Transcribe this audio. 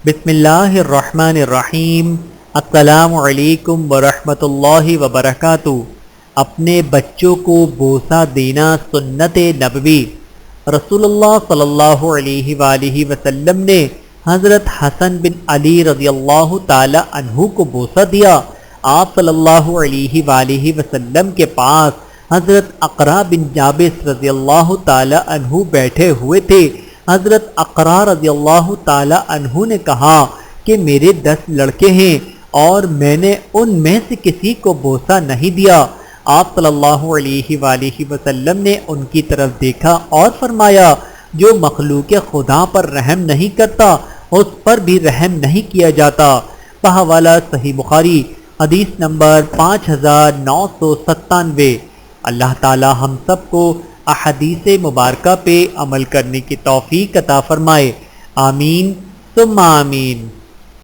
بسم اللہ الرحمن الرحیم۔ السلام علیکم ورحمۃ اللہ وبرکاتہ۔ اپنے بچوں کو بوسہ دینا سنت نبوی۔ رسول اللہ صلی اللہ علیہ وآلہ وسلم نے حضرت حسن بن علی رضی اللہ تعالی عنہ کو بوسہ دیا۔ آپ صلی اللہ علیہ وآلہ وسلم کے پاس حضرت اقرا بن جابس رضی اللہ تعالی عنہ بیٹھے ہوئے تھے۔ حضرت اقرا رضی اللہ تعالی عنہ نے کہا کہ میرے 10 لڑکے ہیں اور میں نے ان میں سے کسی کو بوسہ نہیں دیا۔ آپ صلی اللہ علیہ وآلہ وسلم نے ان کی طرف دیکھا اور فرمایا، جو مخلوق خدا پر رحم نہیں کرتا اس پر بھی رحم نہیں کیا جاتا۔ بحوالہ صحیح بخاری، حدیث نمبر 5997۔ اللہ تعالی ہم سب کو احادیث مبارکہ پہ عمل کرنے کی توفیق عطا فرمائے، آمین ثم آمین۔